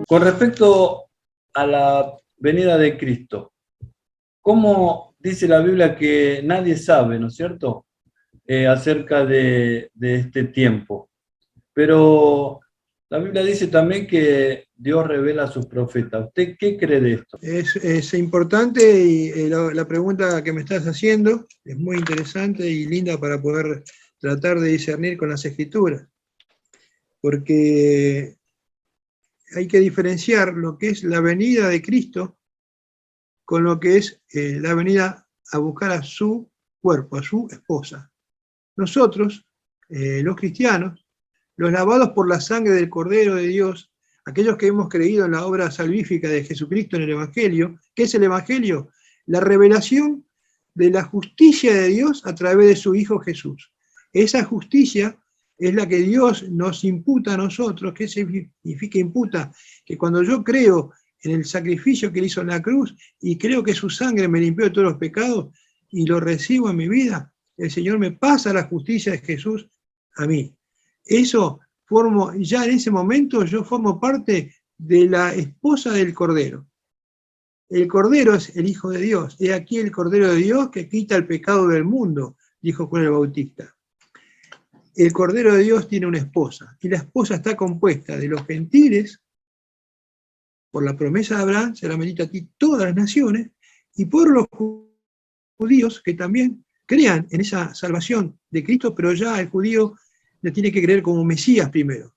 Con respecto a la venida de Cristo, ¿cómo dice la Biblia que nadie sabe, ¿no es cierto?, acerca de este tiempo? Pero la Biblia dice también que Dios revela a sus profetas. ¿Usted qué cree de esto? Es importante y la pregunta que me estás haciendo es muy interesante y linda para poder tratar de discernir con las Escrituras, porque hay que diferenciar lo que es la venida de Cristo con lo que es la venida a buscar a su cuerpo, a su esposa. Nosotros, los cristianos, los lavados por la sangre del Cordero de Dios, aquellos que hemos creído en la obra salvífica de Jesucristo en el Evangelio, ¿qué es el Evangelio? La revelación de la justicia de Dios a través de su Hijo Jesús. Esa justicia es la que Dios nos imputa a nosotros. ¿Qué significa imputa? Que cuando yo creo en el sacrificio que él hizo en la cruz y creo que su sangre me limpió de todos los pecados y lo recibo en mi vida, el Señor me pasa la justicia de Jesús a mí. Eso ya en ese momento yo formo parte de la esposa del Cordero. El Cordero es el Hijo de Dios. He aquí el Cordero de Dios que quita el pecado del mundo, dijo Juan el Bautista. El Cordero de Dios tiene una esposa, y la esposa está compuesta de los gentiles, por la promesa de Abraham, será bendita a ti todas las naciones, y por los judíos que también crean en esa salvación de Cristo, pero ya el judío le tiene que creer como Mesías primero.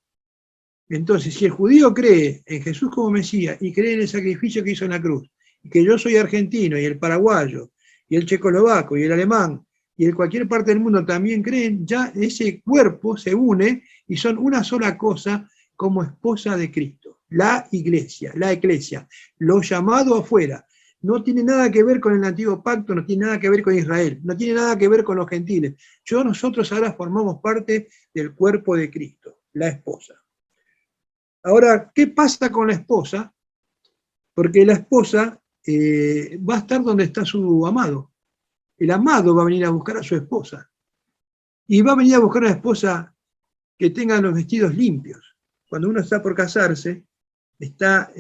Entonces, si el judío cree en Jesús como Mesías y cree en el sacrificio que hizo en la cruz, y que yo soy argentino, y el paraguayo, y el checoslovaco, y el alemán, y en cualquier parte del mundo también creen, ya ese cuerpo se une y son una sola cosa como esposa de Cristo. La iglesia, la eclesia, lo llamado afuera. No tiene nada que ver con el antiguo pacto, no tiene nada que ver con Israel, no tiene nada que ver con los gentiles. Nosotros ahora formamos parte del cuerpo de Cristo, la esposa. Ahora, ¿qué pasa con la esposa? Porque la esposa va a estar donde está su amado. El amado va a venir a buscar a su esposa. Y va a venir a buscar a una esposa que tenga los vestidos limpios. Cuando uno está por casarse, está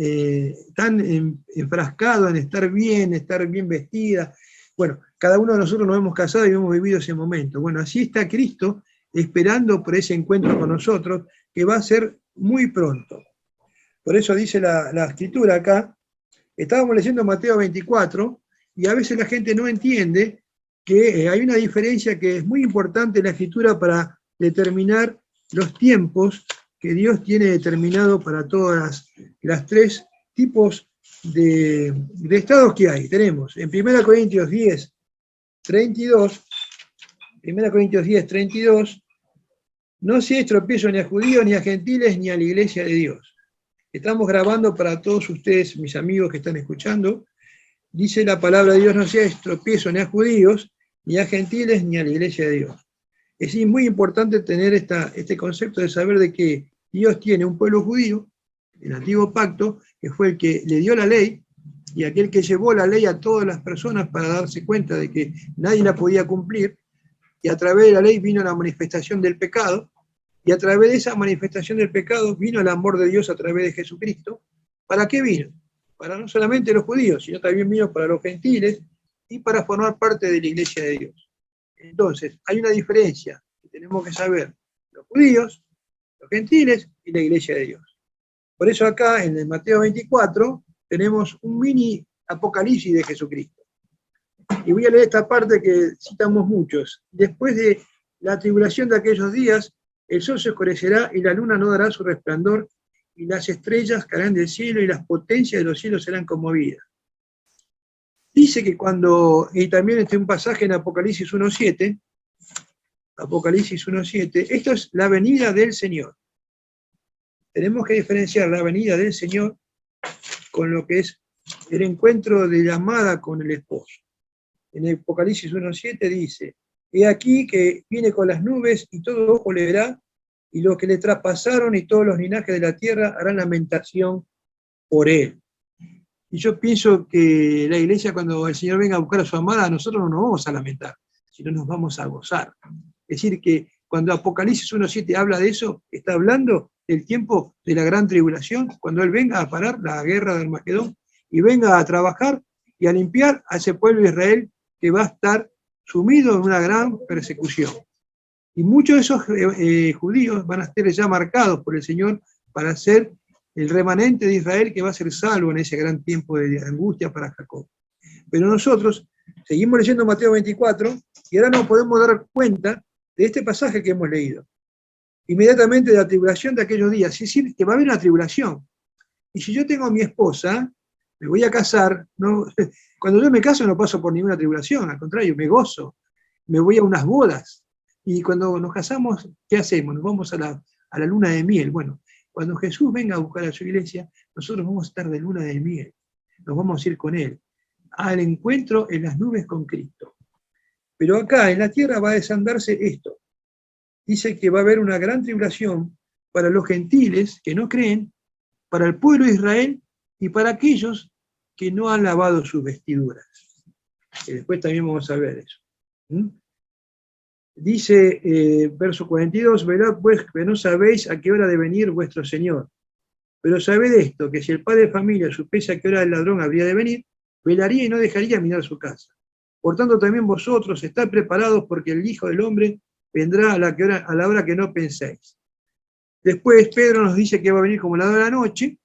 tan enfrascado en estar bien vestida. Bueno, cada uno de nosotros nos hemos casado y hemos vivido ese momento. Bueno, así está Cristo esperando por ese encuentro con nosotros, que va a ser muy pronto. Por eso dice la Escritura acá, estábamos leyendo Mateo 24, y a veces la gente no entiende que hay una diferencia que es muy importante en la Escritura para determinar los tiempos que Dios tiene determinado para todas las tres tipos de estados que hay. Tenemos en 1 Corintios 10, 32, 1 Corintios 10, 32, no seáis tropiezo ni a judíos, ni a gentiles, ni a la iglesia de Dios. Estamos grabando para todos ustedes, mis amigos que están escuchando. Dice la palabra de Dios, no seáis tropiezo ni a judíos, ni a gentiles, ni a la iglesia de Dios. Es muy importante tener este concepto de saber de que Dios tiene un pueblo judío, el antiguo pacto, que fue el que le dio la ley, y aquel que llevó la ley a todas las personas para darse cuenta de que nadie la podía cumplir, y a través de la ley vino la manifestación del pecado, y a través de esa manifestación del pecado vino el amor de Dios a través de Jesucristo. ¿Para qué vino? Para no solamente los judíos, sino también vino para los gentiles y para formar parte de la iglesia de Dios. Entonces, hay una diferencia que tenemos que saber: los judíos, los gentiles y la iglesia de Dios. Por eso acá en el Mateo 24 tenemos un mini apocalipsis de Jesucristo. Y voy a leer esta parte que citamos muchos. Después de la tribulación de aquellos días, el sol se oscurecerá y la luna no dará su resplandor, y las estrellas caerán del cielo y las potencias de los cielos serán conmovidas. Dice que y también este un pasaje en Apocalipsis 1.7, Apocalipsis 1.7, esto es la venida del Señor. Tenemos que diferenciar la venida del Señor con lo que es el encuentro de la amada con el esposo. En el Apocalipsis 1.7 dice, he aquí que viene con las nubes y todo ojo le verá, y los que le traspasaron y todos los linajes de la tierra harán lamentación por él. Y yo pienso que la iglesia, cuando el Señor venga a buscar a su amada, nosotros no nos vamos a lamentar, sino nos vamos a gozar. Es decir, que cuando Apocalipsis 1.7 habla de eso, está hablando del tiempo de la gran tribulación, cuando Él venga a parar la guerra de Armagedón y venga a trabajar y a limpiar a ese pueblo de Israel que va a estar sumido en una gran persecución. Y muchos de esos judíos van a estar ya marcados por el Señor para ser el remanente de Israel que va a ser salvo en ese gran tiempo de angustia para Jacob. Pero nosotros seguimos leyendo Mateo 24 y ahora nos podemos dar cuenta de este pasaje que hemos leído. Inmediatamente de la tribulación de aquellos días, es decir, que va a haber una tribulación. Y si yo tengo a mi esposa, me voy a casar, no, cuando yo me caso no paso por ninguna tribulación, al contrario, me gozo, me voy a unas bodas. Y cuando nos casamos, ¿qué hacemos? Nos vamos a la luna de miel. Bueno, cuando Jesús venga a buscar a su iglesia, nosotros vamos a estar de luna de miel, nos vamos a ir con Él, al encuentro en las nubes con Cristo. Pero acá en la tierra va a desandarse esto. Dice que va a haber una gran tribulación para los gentiles que no creen, para el pueblo de Israel y para aquellos que no han lavado sus vestiduras. Que después también vamos a ver eso. Dice, verso 42, velad pues que no sabéis a qué hora de venir vuestro Señor. Pero sabed esto, que si el padre de familia supiese a qué hora el ladrón habría de venir, velaría y no dejaría mirar su casa. Por tanto, también vosotros estad preparados, porque el Hijo del Hombre vendrá a la hora que no penséis. Después Pedro nos dice que va a venir como ladrón de la noche,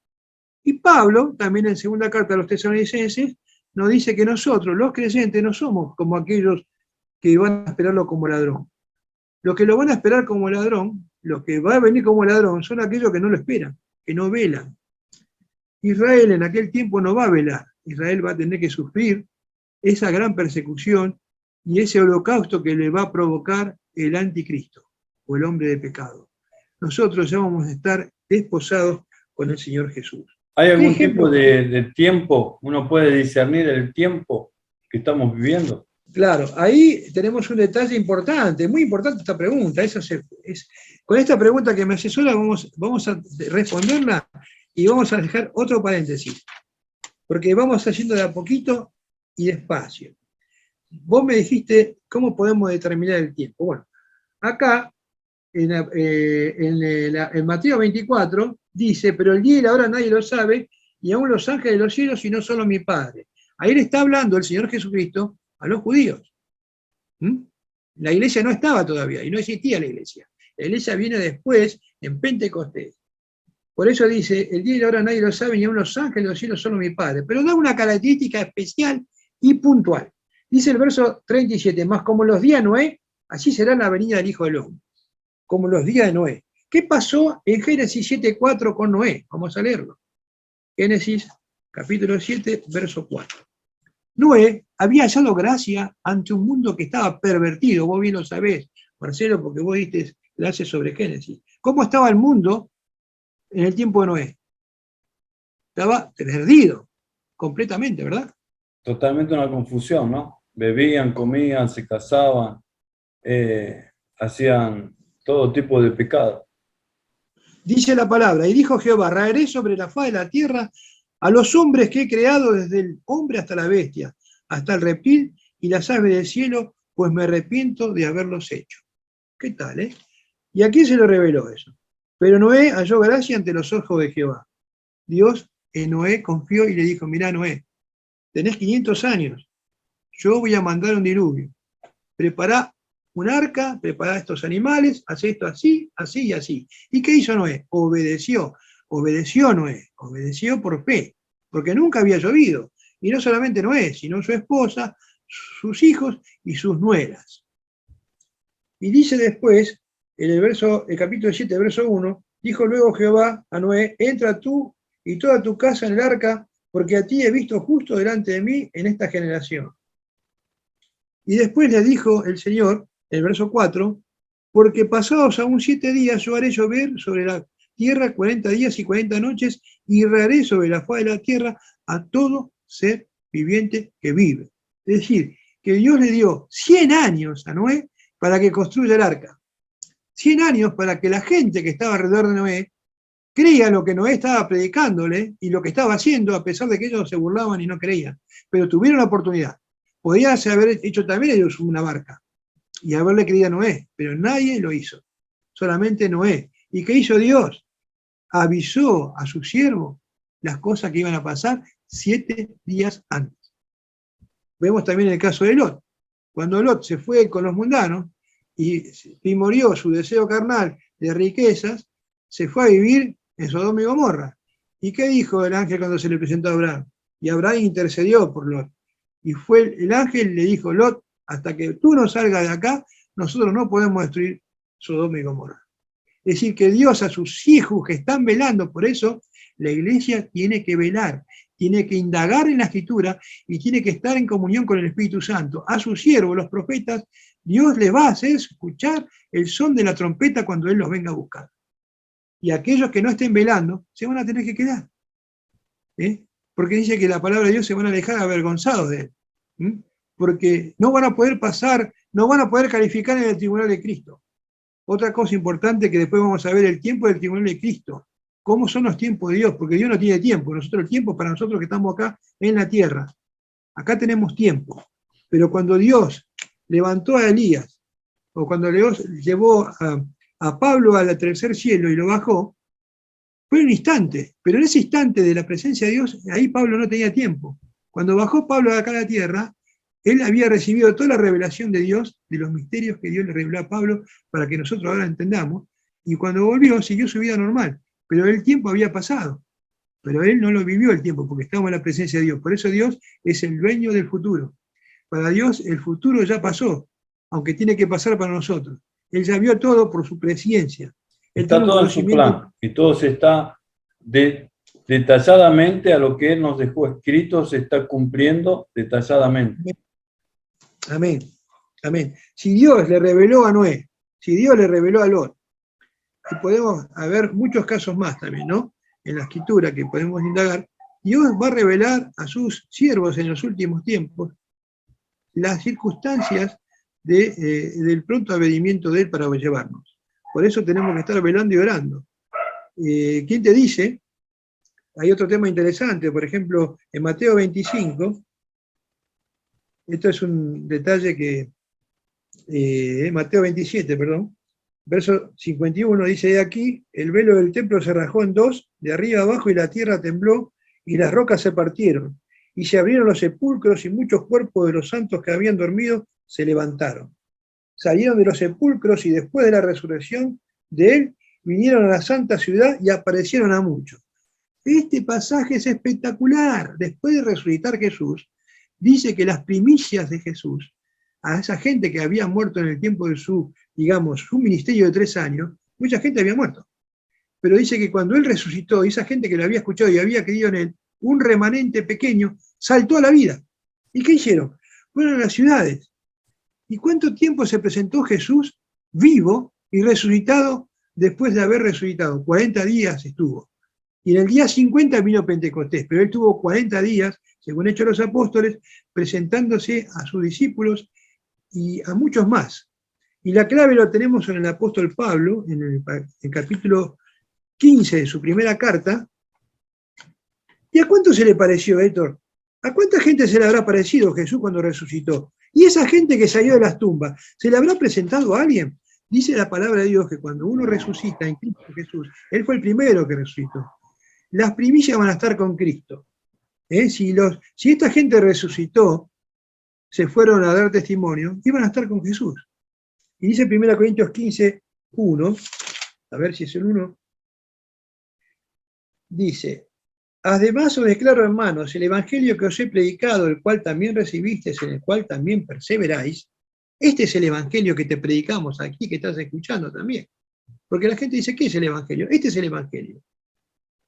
y Pablo, también en segunda carta a los tesalonicenses, nos dice que nosotros, los creyentes, no somos como aquellos que van a esperarlo como ladrón. Los que lo van a esperar como ladrón, los que van a venir como ladrón, son aquellos que no lo esperan, que no velan. Israel en aquel tiempo no va a velar. Israel va a tener que sufrir esa gran persecución y ese holocausto que le va a provocar el anticristo o el hombre de pecado. Nosotros ya vamos a estar desposados con el Señor Jesús. ¿Hay algún tipo de tiempo? ¿Uno puede discernir el tiempo que estamos viviendo? Claro, ahí tenemos un detalle importante, muy importante esta pregunta. Con esta pregunta que me asesora vamos a responderla y vamos a dejar otro paréntesis, porque vamos haciendo de a poquito y despacio. Vos me dijiste cómo podemos determinar el tiempo. Bueno, acá en Mateo 24 dice, pero el día y la hora nadie lo sabe, y aún los ángeles de los cielos, y no solo mi Padre. Ahí le está hablando el Señor Jesucristo a los judíos. La iglesia no estaba todavía, y no existía la iglesia. La iglesia viene después, en Pentecostés. Por eso dice, el día y la hora nadie lo sabe, ni aún los ángeles de los cielos, solo mi Padre. Pero da una característica especial y puntual. Dice el verso 37, más como los días de Noé, así será la venida del Hijo del Hombre. Como los días de Noé. ¿Qué pasó en Génesis 7:4 con Noé? Vamos a leerlo. Génesis capítulo 7, verso 4. Noé había hallado gracia ante un mundo que estaba pervertido. Vos bien lo sabés, Marcelo, porque vos diste clases sobre Génesis. ¿Cómo estaba el mundo en el tiempo de Noé? Estaba perdido, completamente, ¿verdad? Totalmente una confusión, ¿no? Bebían, comían, se casaban, hacían todo tipo de pecado. Dice la palabra, y dijo Jehová, raeré sobre la faz de la tierra a los hombres que he creado, desde el hombre hasta la bestia, hasta el reptil y las aves del cielo, pues me arrepiento de haberlos hecho. ¿Qué tal, eh? ¿Y a quién se lo reveló eso? Pero Noé halló gracia ante los ojos de Jehová. Dios en Noé confió y le dijo, mirá Noé, tenés 500 años, yo voy a mandar un diluvio. Prepará un arca, prepará estos animales, hace esto así, así y así. ¿Y qué hizo Noé? Obedeció Noé, obedeció por fe, porque nunca había llovido. Y no solamente Noé, sino su esposa, sus hijos y sus nueras. Y dice después, en el capítulo 7, verso 1, dijo luego Jehová a Noé, entra tú y toda tu casa en el arca, porque a ti he visto justo delante de mí en esta generación. Y después le dijo el Señor, en el verso 4, porque pasados aún 7 días yo haré llover sobre la tierra 40 días y 40 noches, y raeré sobre la faz de la tierra a todo ser viviente que vive. Es decir, que Dios le dio 100 años a Noé para que construya el arca. 100 años para que la gente que estaba alrededor de Noé creía lo que Noé estaba predicándole y lo que estaba haciendo, a pesar de que ellos se burlaban y no creían. Pero tuvieron la oportunidad. Podían haber hecho también ellos una barca y haberle creído a Noé, pero nadie lo hizo. Solamente Noé. ¿Y qué hizo Dios? Avisó a su siervo las cosas que iban a pasar 7 días antes. Vemos también el caso de Lot. Cuando Lot se fue con los mundanos y murió su deseo carnal de riquezas, se fue a vivir en Sodoma y Gomorra. ¿Y qué dijo el ángel cuando se le presentó a Abraham? Y Abraham intercedió por Lot. Y fue el ángel le dijo, Lot, hasta que tú no salgas de acá, nosotros no podemos destruir Sodoma y Gomorra. Es decir, que Dios a sus hijos que están velando, por eso la iglesia tiene que velar, tiene que indagar en la Escritura y tiene que estar en comunión con el Espíritu Santo. A sus siervos, los profetas, Dios les va a hacer escuchar el son de la trompeta cuando Él los venga a buscar. Y aquellos que no estén velando se van a tener que quedar. Porque dice que la palabra de Dios se van a dejar avergonzados de Él. Porque no van a poder pasar, no van a poder calificar en el tribunal de Cristo. Otra cosa importante que después vamos a ver, el tiempo del tribunal de Cristo. ¿Cómo son los tiempos de Dios? Porque Dios no tiene tiempo. Nosotros, el tiempo para nosotros que estamos acá en la tierra. Acá tenemos tiempo. Pero cuando Dios levantó a Elías, o cuando Dios llevó a Pablo al tercer cielo y lo bajó, fue un instante. Pero en ese instante de la presencia de Dios, ahí Pablo no tenía tiempo. Cuando bajó Pablo de acá a la tierra, él había recibido toda la revelación de Dios, de los misterios que Dios le reveló a Pablo, para que nosotros ahora entendamos, y cuando volvió siguió su vida normal, pero el tiempo había pasado, pero él no lo vivió el tiempo, porque estamos en la presencia de Dios. Por eso Dios es el dueño del futuro. Para Dios el futuro ya pasó, aunque tiene que pasar para nosotros. Él ya vio todo por su presciencia. Está todo en su plan, y todo se está detalladamente a lo que Él nos dejó escrito, se está cumpliendo detalladamente. Amén, amén. Si Dios le reveló a Noé, si Dios le reveló a Lot, y podemos haber muchos casos más también, ¿no? En la Escritura que podemos indagar, Dios va a revelar a sus siervos en los últimos tiempos las circunstancias del pronto avenimiento de Él para llevarnos. Por eso tenemos que estar velando y orando. ¿Quién te dice? Hay otro tema interesante, por ejemplo, en Mateo 25, esto es un detalle que, Mateo 27, perdón, verso 51, dice, de aquí, el velo del templo se rajó en dos, de arriba abajo, y la tierra tembló, y las rocas se partieron, y se abrieron los sepulcros, y muchos cuerpos de los santos que habían dormido se levantaron. Salieron de los sepulcros, y después de la resurrección de él, vinieron a la santa ciudad y aparecieron a muchos. Este pasaje es espectacular. Después de resucitar Jesús, dice que las primicias de Jesús, a esa gente que había muerto en el tiempo de su, digamos, su ministerio de 3 años, mucha gente había muerto. Pero dice que cuando Él resucitó, y esa gente que lo había escuchado y había creído en Él, un remanente pequeño saltó a la vida. ¿Y qué hicieron? Fueron a las ciudades. ¿Y cuánto tiempo se presentó Jesús vivo y resucitado después de haber resucitado? 40 días estuvo. Y en el día 50 vino Pentecostés, pero Él tuvo 40 días, según Hechos de los Apóstoles, presentándose a sus discípulos y a muchos más. Y la clave lo tenemos en el apóstol Pablo, en el capítulo 15 de su primera carta. ¿Y a cuánto se le pareció, Héctor? ¿A cuánta gente se le habrá parecido Jesús cuando resucitó? Y esa gente que salió de las tumbas, ¿se le habrá presentado a alguien? Dice la palabra de Dios que cuando uno resucita en Cristo Jesús, Él fue el primero que resucitó. Las primicias van a estar con Cristo. Si esta gente resucitó, se fueron a dar testimonio, iban a estar con Jesús. Y dice 1 Corintios 15, 1, a ver si es el 1, dice, además os declaro, hermanos, el evangelio que os he predicado, el cual también recibisteis, en el cual también perseveráis, este es el evangelio que te predicamos aquí, que estás escuchando también. Porque la gente dice, ¿qué es el evangelio? Este es el evangelio.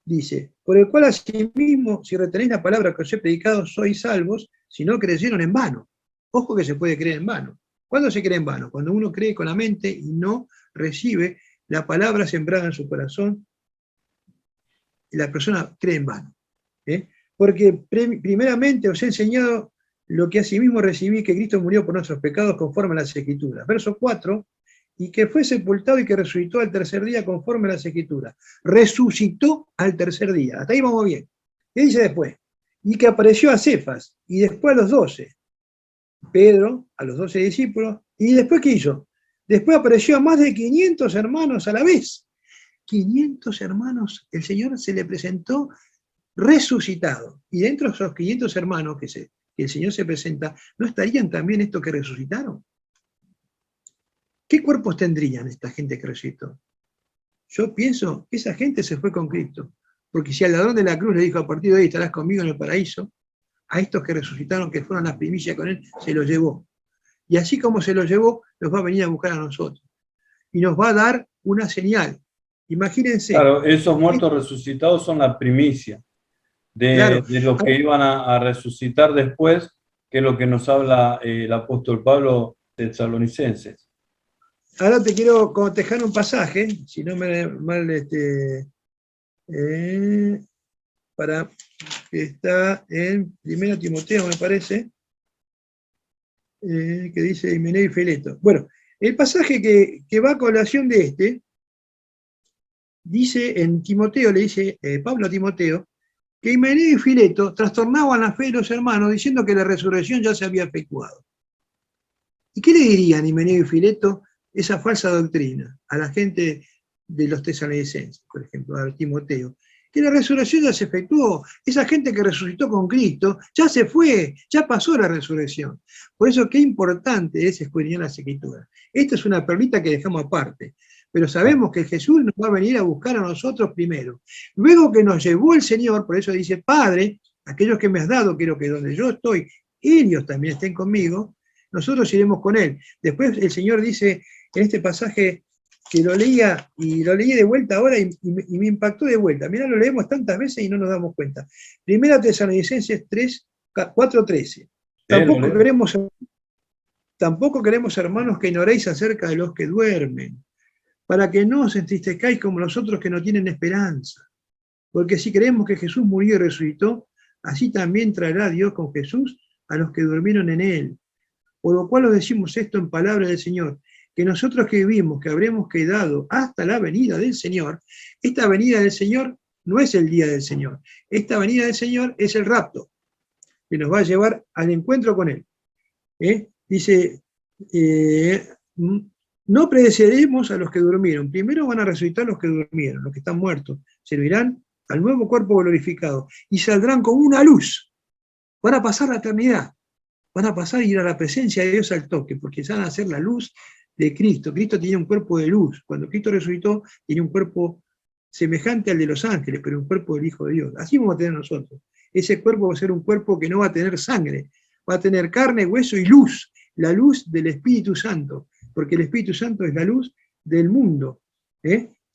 Dice, por el cual asimismo, si retenéis la palabra que os he predicado, sois salvos, si no creyeron en vano. Ojo que se puede creer en vano. ¿Cuándo se cree en vano? Cuando uno cree con la mente y no recibe la palabra sembrada en su corazón, y la persona cree en vano. Porque primeramente os he enseñado lo que asimismo recibí, que Cristo murió por nuestros pecados conforme a las Escrituras. Verso 4, y que fue sepultado y que resucitó al tercer día conforme a las Escrituras. Resucitó al tercer día. Hasta ahí vamos bien. ¿Qué dice después? Y que apareció a Cefas y después a los 12. Pedro, a los 12 discípulos. ¿Y después qué hizo? Después apareció a más de 500 hermanos a la vez. 500 hermanos, el Señor se le presentó resucitado. Y dentro de esos 500 hermanos que el Señor se presenta, ¿no estarían también estos que resucitaron? ¿Qué cuerpos tendrían esta gente que resucitó? Yo pienso que esa gente se fue con Cristo. Porque si al ladrón de la cruz le dijo, a partir de hoy estarás conmigo en el paraíso, a estos que resucitaron, que fueron las primicias con él, se los llevó. Y así como se los llevó, los va a venir a buscar a nosotros. Y nos va a dar una señal. Imagínense. Claro, esos muertos resucitados son la primicia Claro. de los que iban a resucitar después, que es lo que nos habla el apóstol Pablo de Tesalonicenses. Ahora te quiero cotejar un pasaje, si no me mal, que está en 1 Timoteo, me parece, que dice Himeneo y Fileto. Bueno, el pasaje que va a colación de dice en Timoteo, le dice Pablo a Timoteo, que Himeneo y Fileto trastornaban la fe de los hermanos diciendo que la resurrección ya se había efectuado. ¿Y qué le dirían Himeneo y Fileto esa falsa doctrina a la gente de los tesalonicenses, por ejemplo, a Timoteo? Que la resurrección ya se efectuó. Esa gente que resucitó con Cristo ya se fue, ya pasó la resurrección. Por eso qué importante es escudriñar las Escrituras. Esta es una perlita que dejamos aparte. Pero sabemos que Jesús nos va a venir a buscar a nosotros primero. Luego que nos llevó el Señor, por eso dice, Padre, aquellos que me has dado, quiero que donde yo estoy, ellos también estén conmigo, nosotros iremos con Él. Después el Señor dice en este pasaje que lo leía, y lo leí de vuelta ahora y me impactó de vuelta. Mirá, lo leemos tantas veces y no nos damos cuenta. Primera Tesalonicenses 4:13. Tampoco queremos, hermanos, que ignoréis acerca de los que duermen, para que no os entristezcáis como los otros que no tienen esperanza. Porque si creemos que Jesús murió y resucitó, así también traerá Dios con Jesús a los que durmieron en él. Por lo cual os decimos esto en palabra del Señor, que nosotros que vivimos, que habremos quedado hasta la venida del Señor, esta venida del Señor no es el día del Señor. Esta venida del Señor es el rapto, que nos va a llevar al encuentro con Él. Dice, no pereceremos a los que durmieron. Primero van a resucitar los que durmieron, los que están muertos. Servirán al nuevo cuerpo glorificado y saldrán como una luz. Van a pasar la eternidad. Van a pasar y ir a la presencia de Dios al toque, porque van a ser la luz de Cristo. Cristo tenía un cuerpo de luz. Cuando Cristo resucitó, tenía un cuerpo semejante al de los ángeles, pero un cuerpo del Hijo de Dios. Así vamos a tener nosotros. Ese cuerpo va a ser un cuerpo que no va a tener sangre, va a tener carne, hueso y luz, la luz del Espíritu Santo, porque el Espíritu Santo es la luz del mundo.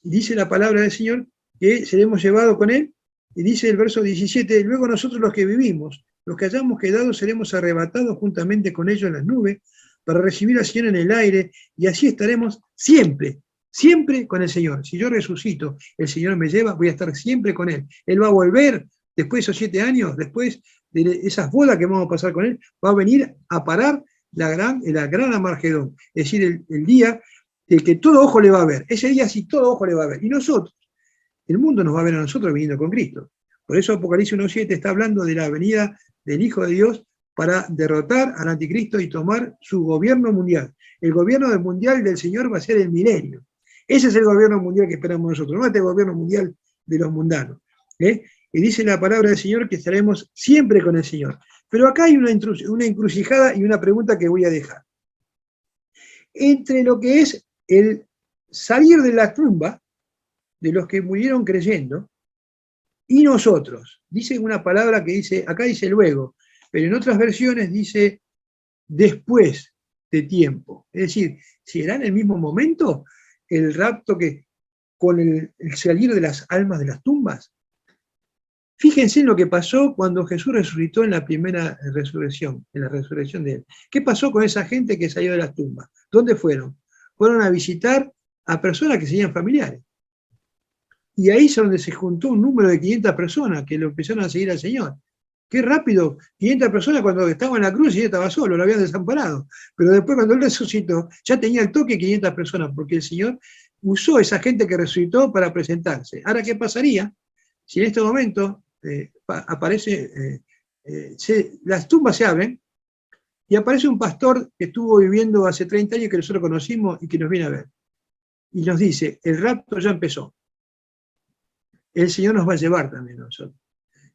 Dice la palabra del Señor que seremos llevados con Él, y dice el verso 17, luego nosotros los que vivimos, los que hayamos quedado, seremos arrebatados juntamente con ellos en las nubes, para recibir al Señor en el aire, y así estaremos siempre, siempre con el Señor. Si yo resucito, el Señor me lleva, voy a estar siempre con Él. Él va a volver, después de esos 7 años, después de esas bodas que vamos a pasar con Él, va a venir a parar la gran Armagedón, es decir, el día del que todo ojo le va a ver. Ese día sí todo ojo le va a ver. Y nosotros, el mundo nos va a ver a nosotros viniendo con Cristo. Por eso Apocalipsis 1:7 está hablando de la venida del Hijo de Dios para derrotar al anticristo y tomar su gobierno mundial. El gobierno mundial del Señor va a ser el milenio. Ese es el gobierno mundial que esperamos nosotros, no este gobierno mundial de los mundanos. Y dice la palabra del Señor que estaremos siempre con el Señor. Pero acá hay una encrucijada y una pregunta que voy a dejar. Entre lo que es el salir de la tumba de los que murieron creyendo y nosotros, dice una palabra que dice, acá dice luego, pero en otras versiones dice después de tiempo. Es decir, ¿será en el mismo momento el rapto que con el salir de las almas de las tumbas? Fíjense en lo que pasó cuando Jesús resucitó en la primera resurrección, en la resurrección de Él. ¿Qué pasó con esa gente que salió de las tumbas? ¿Dónde fueron? Fueron a visitar a personas que serían familiares. Y ahí es donde se juntó un número de 500 personas que lo empezaron a seguir al Señor. Qué rápido, 500 personas cuando estaba en la cruz y él estaba solo, lo habían desamparado. Pero después cuando él resucitó, ya tenía el toque 500 personas, porque el Señor usó esa gente que resucitó para presentarse. Ahora, ¿qué pasaría si en este momento las tumbas se abren y aparece un pastor que estuvo viviendo hace 30 años que nosotros conocimos y que nos viene a ver? Y nos dice, el rapto ya empezó. El Señor nos va a llevar también a nosotros.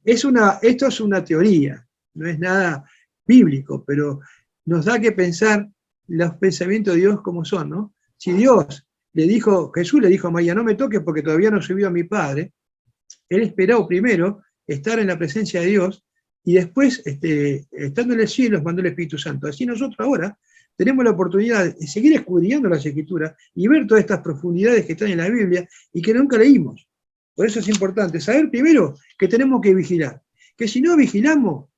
Esto es una teoría, no es nada bíblico, pero nos da que pensar los pensamientos de Dios como son, ¿no? Si Jesús le dijo a María, no me toques porque todavía no subió a mi Padre, él esperó primero estar en la presencia de Dios y después, estando en el cielo, mandó el Espíritu Santo. Así nosotros ahora tenemos la oportunidad de seguir escudriñando las Escrituras y ver todas estas profundidades que están en la Biblia y que nunca leímos. Por eso es importante saber primero que tenemos que vigilar. Que si no vigilamos,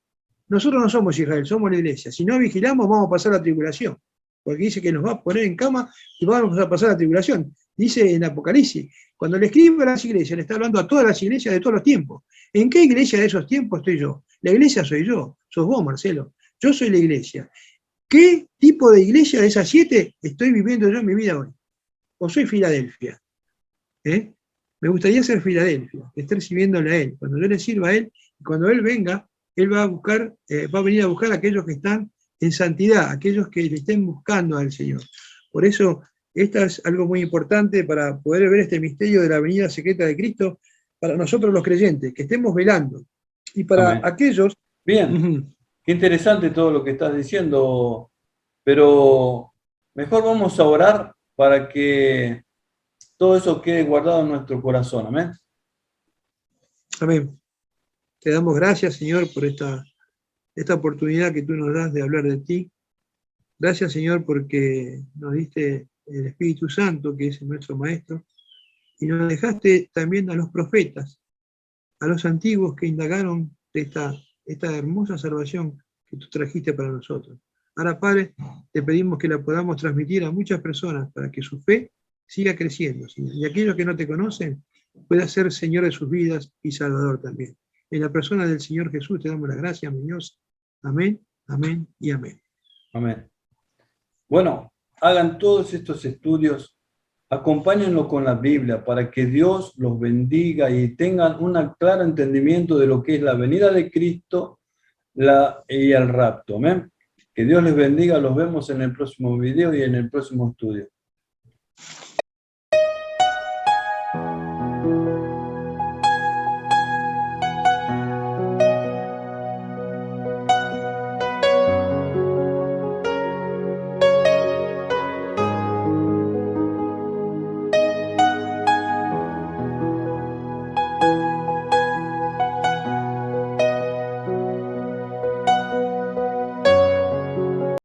nosotros no somos Israel, somos la iglesia. Si no vigilamos, vamos a pasar la tribulación. Porque dice que nos va a poner en cama y vamos a pasar la tribulación. Dice en Apocalipsis, cuando le escribe a las iglesias, le está hablando a todas las iglesias de todos los tiempos. ¿En qué iglesia de esos tiempos estoy yo? La iglesia soy yo, sos vos, Marcelo. Yo soy la iglesia. ¿Qué tipo de iglesia de esas 7 estoy viviendo yo en mi vida hoy? ¿O soy Filadelfia? Me gustaría ser Filadelfia, estar sirviéndole a Él. Cuando yo le sirva a Él, y cuando Él venga, Él va a venir a buscar a aquellos que están en santidad, aquellos que le estén buscando al Señor. Por eso, esto es algo muy importante para poder ver este misterio de la venida secreta de Cristo para nosotros los creyentes, que estemos velando. Y para Amén. aquellos... Bien, qué interesante todo lo que estás diciendo, pero mejor vamos a orar para que todo eso quede guardado en nuestro corazón. Amén. Amén. Te damos gracias, Señor, por esta oportunidad que tú nos das de hablar de ti. Gracias, Señor, porque nos diste el Espíritu Santo, que es nuestro Maestro, y nos dejaste también a los profetas, a los antiguos que indagaron de esta hermosa salvación que tú trajiste para nosotros. Ahora, Padre, te pedimos que la podamos transmitir a muchas personas para que su fe siga creciendo, Señor. Y aquellos que no te conocen puedan ser Señor de sus vidas y Salvador también. En la persona del Señor Jesús te damos las gracias, mi Dios. Amén, amén y amén. Amén. Bueno, hagan todos estos estudios, acompáñenlo con la Biblia para que Dios los bendiga y tengan un claro entendimiento de lo que es la venida de Cristo y el rapto. Amén. Que Dios les bendiga, los vemos en el próximo video y en el próximo estudio.